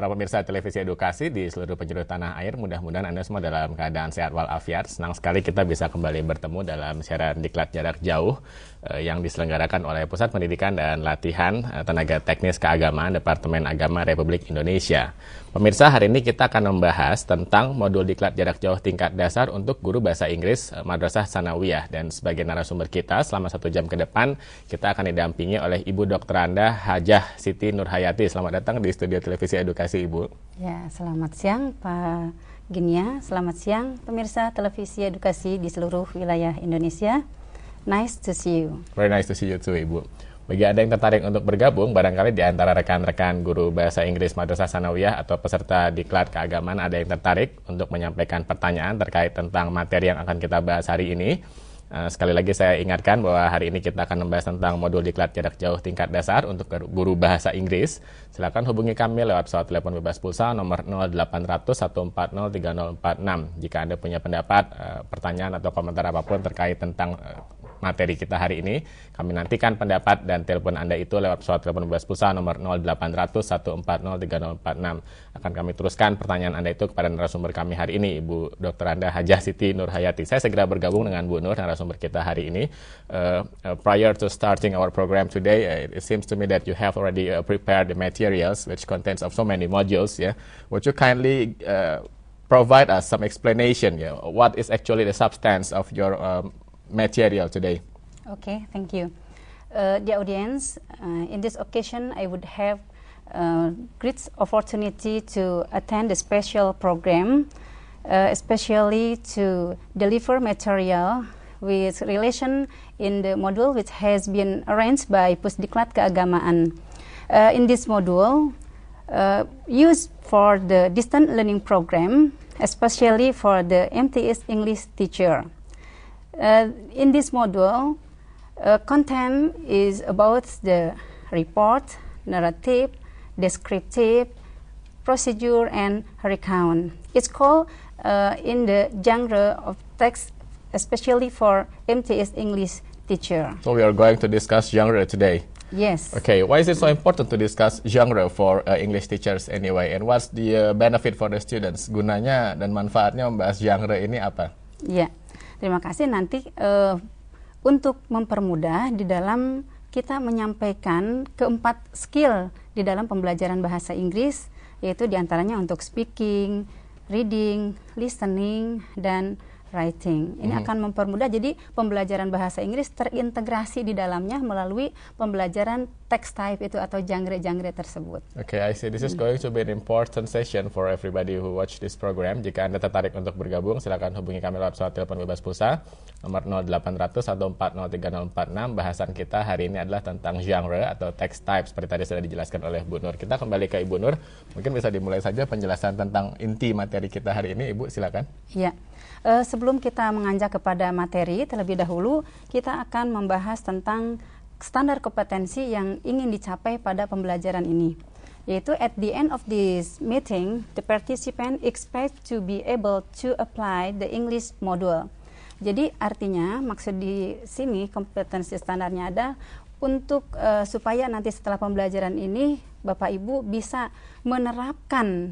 para pemirsa televisi edukasi di seluruh penjuru tanah air. Mudah-mudahan Anda semua dalam keadaan sehat walafiat. Senang sekali kita bisa kembali bertemu dalam siaran Diklat Jarak Jauh yang diselenggarakan oleh Pusat Pendidikan dan Latihan Tenaga Teknis Keagamaan Departemen Agama Republik Indonesia. Pemirsa, hari ini kita akan membahas tentang modul Diklat Jarak Jauh tingkat dasar untuk guru bahasa Inggris Madrasah Tsanawiyah. Dan sebagai narasumber kita selama 1 jam ke depan, kita akan didampingi oleh Ibu Dr. Anda Hajah Siti Nurhayati. Selamat datang di studio televisi edukasi, Ibu. Ya, selamat siang Pak Ginia, selamat siang pemirsa televisi edukasi di seluruh wilayah Indonesia. Nice to see you. Very nice to see you too, Ibu. Bagi Anda yang tertarik untuk bergabung, barangkali di antara rekan-rekan guru bahasa Inggris Madrasah Tsanawiyah atau peserta Diklat Keagamaan ada yang tertarik untuk menyampaikan pertanyaan terkait tentang materi yang akan kita bahas hari ini. Sekali lagi saya ingatkan bahwa hari ini kita akan membahas tentang modul Diklat Jarak Jauh tingkat dasar untuk guru bahasa Inggris. Silakan hubungi kami lewat pesawat telepon bebas pulsa nomor 0800 140 3046 jika Anda punya pendapat, pertanyaan atau komentar apapun terkait tentang materi kita hari ini. Kami nantikan pendapat dan telepon Anda itu lewat pesawat telepon bebas pulsa nomor 0800 140 3046. Akan kami teruskan pertanyaan Anda itu kepada narasumber kami hari ini, Ibu Dr. Anda Hajah Siti Nurhayati. Saya segera bergabung dengan Bu Nur, narasumber kita hari ini. Prior to starting our program today, it seems to me that you have already prepared the materials which contains of so many modules. Yeah, would you kindly provide us some explanation? Yeah, what is actually the substance of your material today? Okay, thank you. Dear audience, in this occasion I would have great opportunity to attend the special program, especially to deliver material with relation in the module which has been arranged by Pusdiklat Keagamaan. In this module, used for the distant learning program, especially for the MTS English teacher. In this module, content is about the report, narrative, descriptive, procedure, and recount. It's called in the genre of text, especially for MTS English teacher. So we are going to discuss genre today. Yes. Okay, why is it so important to discuss genre for English teachers anyway? And what's the benefit for the students? Gunanya dan manfaatnya membahas genre ini apa? Ya, terima kasih. Nanti untuk mempermudah di dalam kita menyampaikan keempat skill di dalam pembelajaran bahasa Inggris, yaitu diantaranya untuk speaking, reading, listening, dan writing. Ini akan mempermudah, jadi pembelajaran bahasa Inggris terintegrasi di dalamnya melalui pembelajaran text type itu atau genre-genre tersebut. Okay, I see. This is going to be an important session for everybody who watch this program. Jika Anda tertarik untuk bergabung, silakan hubungi kami lewat pesawat telepon bebas pulsa nomor 0800 140 3046. Bahasan kita hari ini adalah tentang genre atau text type seperti tadi sudah dijelaskan oleh Bu Nur. Kita kembali ke Ibu Nur. Mungkin bisa dimulai saja penjelasan tentang inti materi kita hari ini, Ibu, silakan. Iya. Sebelum kita menganjak kepada materi, terlebih dahulu kita akan membahas tentang standar kompetensi yang ingin dicapai pada pembelajaran ini. Yaitu at the end of this meeting, the participant expect to be able to apply the English module. Jadi artinya maksud di sini kompetensi standarnya ada untuk supaya nanti setelah pembelajaran ini Bapak Ibu bisa menerapkan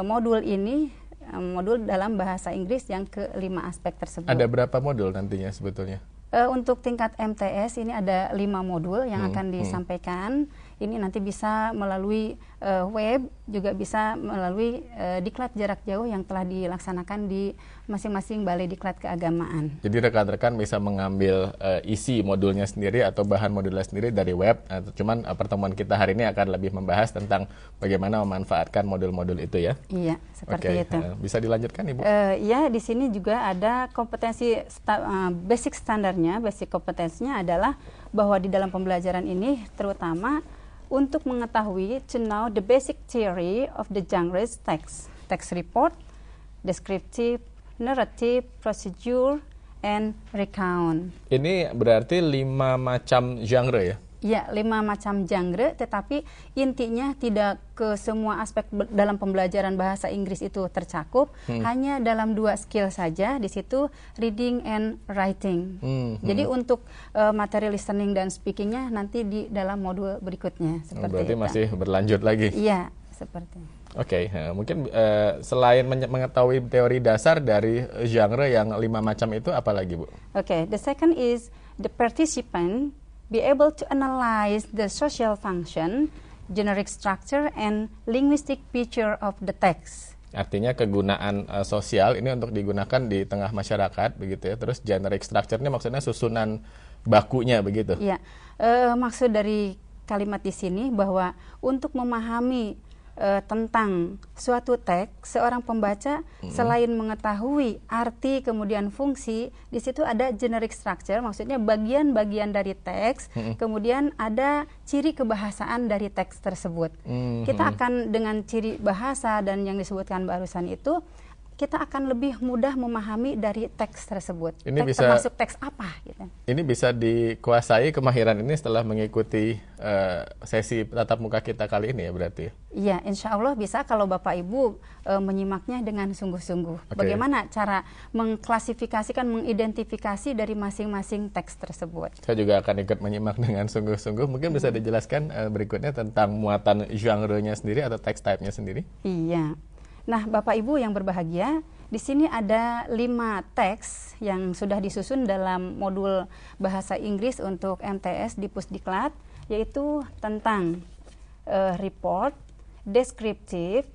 modul ini, modul dalam bahasa Inggris yang ke-5 aspek tersebut. Ada berapa modul nantinya sebetulnya? Untuk tingkat MTS ini ada 5 modul yang akan disampaikan. Ini nanti bisa melalui web, juga bisa melalui Diklat Jarak Jauh yang telah dilaksanakan di masing-masing Balai Diklat Keagamaan. Jadi rekan-rekan bisa mengambil isi modulnya sendiri atau bahan modulnya sendiri dari web. Cuman pertemuan kita hari ini akan lebih membahas tentang bagaimana memanfaatkan modul-modul itu ya. Iya, seperti itu. Bisa dilanjutkan, Ibu? Ya, di sini juga ada kompetensi basic standarnya. Basic kompetensinya adalah bahwa di dalam pembelajaran ini terutama untuk mengetahui to know the basic theory of the genres text report, descriptive, narrative, procedure, and recount. Ini berarti 5 macam genre ya? Ya, 5 macam genre, tetapi intinya tidak ke semua aspek dalam pembelajaran bahasa Inggris itu tercakup, hanya dalam 2 skill saja, di situ reading and writing. Jadi untuk materi listening dan speakingnya nanti di dalam modul berikutnya. Seperti berarti itu. Masih berlanjut lagi? Iya, seperti. Oke, mungkin selain mengetahui teori dasar dari genre yang 5 macam itu, apa lagi, Bu? Okay, the second is the participant be able to analyze the social function, generic structure, and linguistic feature of the text. Artinya kegunaan sosial ini untuk digunakan di tengah masyarakat, begitu ya. Terus generic structure-nya maksudnya susunan bakunya, begitu? Iya, maksud dari kalimat di sini bahwa untuk memahami tentang suatu teks, seorang pembaca selain mengetahui arti kemudian fungsi, di situ ada generic structure, maksudnya bagian-bagian dari teks, kemudian ada ciri kebahasaan dari teks tersebut. Kita akan dengan ciri bahasa dan yang disebutkan barusan itu, kita akan lebih mudah memahami dari teks tersebut. Ini termasuk teks apa gitu. Ini bisa dikuasai kemahiran ini setelah mengikuti sesi tatap muka kita kali ini ya berarti? Iya, insya Allah bisa kalau Bapak Ibu menyimaknya dengan sungguh-sungguh. Okay. Bagaimana cara mengklasifikasikan, mengidentifikasi dari masing-masing teks tersebut. Saya juga akan ikut menyimak dengan sungguh-sungguh. Mungkin bisa dijelaskan berikutnya tentang muatan genre-nya sendiri atau text type-nya sendiri? Iya. Nah, Bapak Ibu yang berbahagia, di sini ada 5 teks yang sudah disusun dalam modul bahasa Inggris untuk MTS di Pusdiklat, yaitu tentang report, descriptive,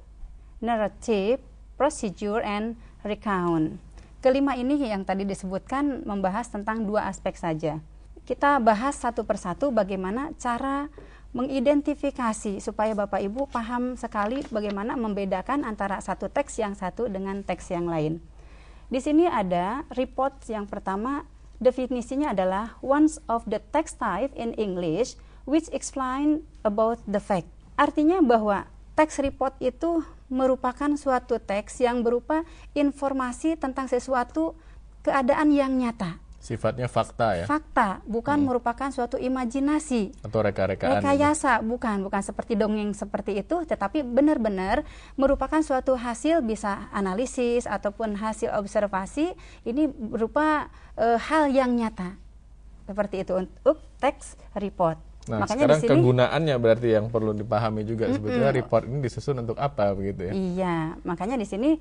narrative, procedure, and recount. Kelima ini yang tadi disebutkan membahas tentang 2 aspek saja. Kita bahas satu persatu bagaimana cara mengidentifikasi supaya Bapak Ibu paham sekali bagaimana membedakan antara satu teks yang satu dengan teks yang lain. Di sini ada report yang pertama, definisinya adalah one of the text type in English which explain about the fact. Artinya bahwa teks report itu merupakan suatu teks yang berupa informasi tentang sesuatu keadaan yang nyata. Sifatnya fakta ya? Fakta, bukan merupakan suatu imajinasi. Atau reka-rekaan. Rekayasa, bukan seperti dongeng seperti itu, tetapi benar-benar merupakan suatu hasil bisa analisis ataupun hasil observasi, ini berupa hal yang nyata. Seperti itu untuk teks report. Nah, makanya sekarang di sini, kegunaannya berarti yang perlu dipahami juga sebetulnya report ini disusun untuk apa begitu ya? Iya, makanya di sini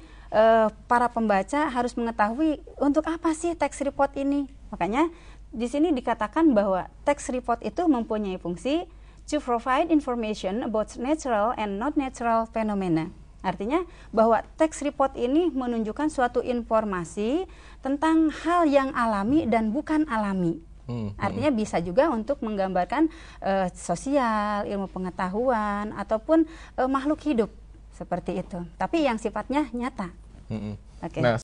para pembaca harus mengetahui untuk apa sih teks report ini. Makanya di sini dikatakan bahwa teks report itu mempunyai fungsi to provide information about natural and not natural phenomena. Artinya bahwa teks report ini menunjukkan suatu informasi tentang hal yang alami dan bukan alami. Artinya bisa juga untuk menggambarkan sosial, ilmu pengetahuan, ataupun makhluk hidup seperti itu. Tapi yang sifatnya nyata. Okay. Nah,